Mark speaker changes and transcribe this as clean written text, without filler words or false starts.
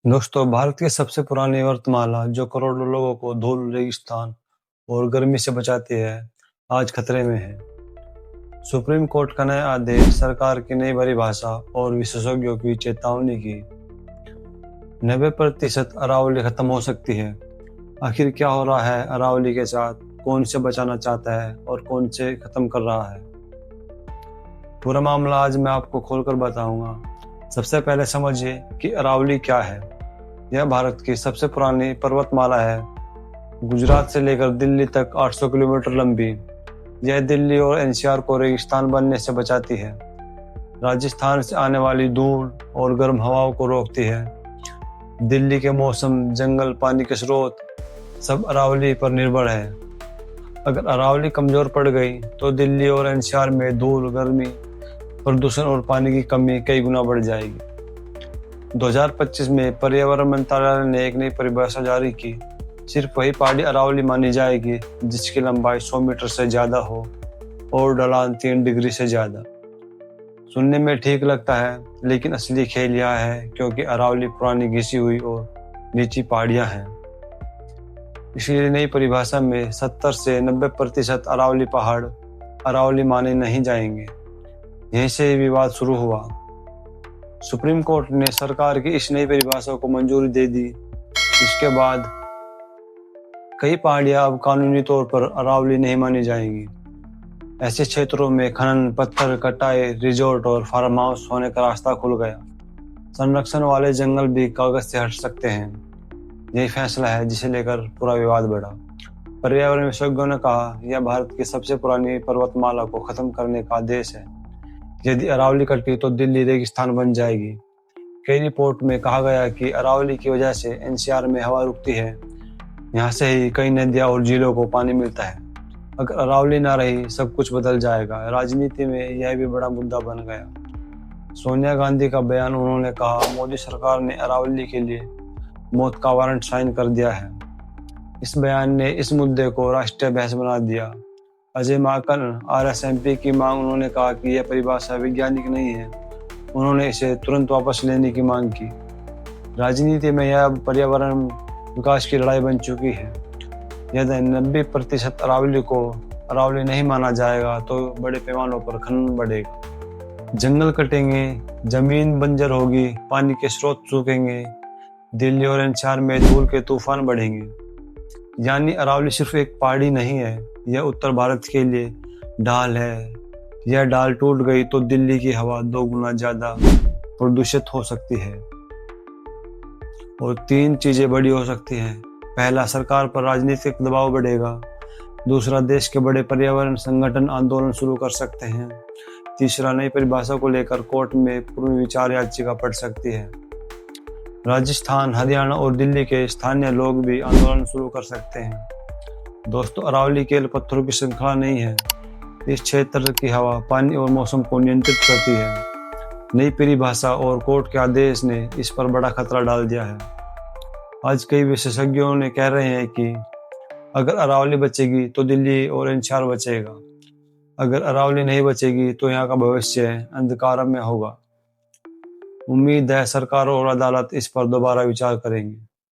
Speaker 1: दोस्तों, भारत की सबसे पुरानी वर्तमाला जो करोड़ों लोगों को धूल, रेगिस्तान और गर्मी से बचाती है, आज खतरे में है। सुप्रीम कोर्ट का नया आदेश, सरकार की नई परिभाषा और विशेषज्ञों की चेतावनी की 90% अरावली खत्म हो सकती है। आखिर क्या हो रहा है अरावली के साथ? कौन से बचाना चाहता है और कौन से खत्म कर रहा है? पूरा मामला आज मैं आपको खोलकर बताऊंगा। सबसे पहले समझिए कि अरावली क्या है। यह भारत की सबसे पुरानी पर्वतमाला है। गुजरात से लेकर दिल्ली तक 800 किलोमीटर लंबी। यह दिल्ली और एनसीआर को रेगिस्तान बनने से बचाती है। राजस्थान से आने वाली धूल और गर्म हवाओं को रोकती है। दिल्ली के मौसम, जंगल, पानी के स्रोत सब अरावली पर निर्भर है। अगर अरावली कमजोर पड़ गई तो दिल्ली और एनसीआर में धूल, गर्मी, प्रदूषण और पानी की कमी कई गुना बढ़ जाएगी। 2025 में पर्यावरण मंत्रालय ने एक नई परिभाषा जारी की। सिर्फ वही पहाड़ी अरावली मानी जाएगी जिसकी लंबाई 100 मीटर से ज्यादा हो और ढलान 3 डिग्री से ज्यादा। सुनने में ठीक लगता है, लेकिन असली खेल यह है क्योंकि अरावली पुरानी, घिसी हुई और नीची पहाड़ियां हैं। इसलिए नई परिभाषा में 70 से 90% अरावली पहाड़ अरावली माने नहीं जाएंगे। यहीं से विवाद शुरू हुआ। सुप्रीम कोर्ट ने सरकार की इस नई परिभाषा को मंजूरी दे दी। इसके बाद कई पहाड़ियां अब कानूनी तौर पर अरावली नहीं मानी जाएंगी। ऐसे क्षेत्रों में खनन, पत्थर कटाई, रिजॉर्ट और फार्म हाउस होने का रास्ता खुल गया। संरक्षण वाले जंगल भी कागज से हट सकते हैं। यही फैसला है जिसे लेकर पूरा विवाद बढ़ा। पर्यावरण विशेषज्ञों ने कहा, यह भारत की सबसे पुरानी पर्वतमाला को खत्म करने का आदेश है। यदि अरावली कटी तो दिल्ली रेगिस्तान बन जाएगी। कई रिपोर्ट में कहा गया कि अरावली की वजह से एनसीआर में हवा रुकती है। यहाँ से ही कई नदियां और झीलों को पानी मिलता है। अगर अरावली ना रही, सब कुछ बदल जाएगा। राजनीति में यह भी बड़ा मुद्दा बन गया। सोनिया गांधी का बयान, उन्होंने कहा, मोदी सरकार ने अरावली के लिए मौत का वारंट साइन कर दिया है। इस बयान ने इस मुद्दे को राष्ट्रीय बहस बना दिया। अजय माकन, आरएसएमपी की मांग, उन्होंने कहा कि यह परिभाषा वैज्ञानिक नहीं है। उन्होंने इसे तुरंत वापस लेने की मांग की। राजनीति में यह पर्यावरण विकास की लड़ाई बन चुकी है। यदि 90% अरावली को अरावली नहीं माना जाएगा तो बड़े पैमानों पर खनन बढ़ेगा। जंगल कटेंगे, जमीन बंजर होगी, पानी के स्रोत सूखेंगे, दिल्ली और एनसीआर में धूल के तूफान बढ़ेंगे। यानी अरावली सिर्फ एक पहाड़ी नहीं है, यह उत्तर भारत के लिए ढाल है। यह ढाल टूट गई तो दिल्ली की हवा 2 गुना ज्यादा प्रदूषित हो सकती है और 3 चीजें बड़ी हो सकती हैं। पहला, सरकार पर राजनीतिक दबाव बढ़ेगा। दूसरा, देश के बड़े पर्यावरण संगठन आंदोलन शुरू कर सकते हैं। तीसरा, नई परिभाषा को लेकर कोर्ट में पुनर्विचार याचिका पड़ सकती है। राजस्थान, हरियाणा और दिल्ली के स्थानीय लोग भी आंदोलन शुरू कर सकते हैं। दोस्तों, अरावली केवल पत्थरों की श्रृंखला नहीं है। इस क्षेत्र की हवा, पानी और मौसम को नियंत्रित करती है। नई परिभाषा और कोर्ट के आदेश ने इस पर बड़ा खतरा डाल दिया है। आज कई विशेषज्ञों ने कह रहे हैं कि अगर अरावली बचेगी तो दिल्ली और एनसीआर बचेगा। अगर अरावली नहीं बचेगी तो यहाँ का भविष्य अंधकार में होगा। उम्मीद है सरकार और अदालत इस पर दोबारा विचार करेंगे।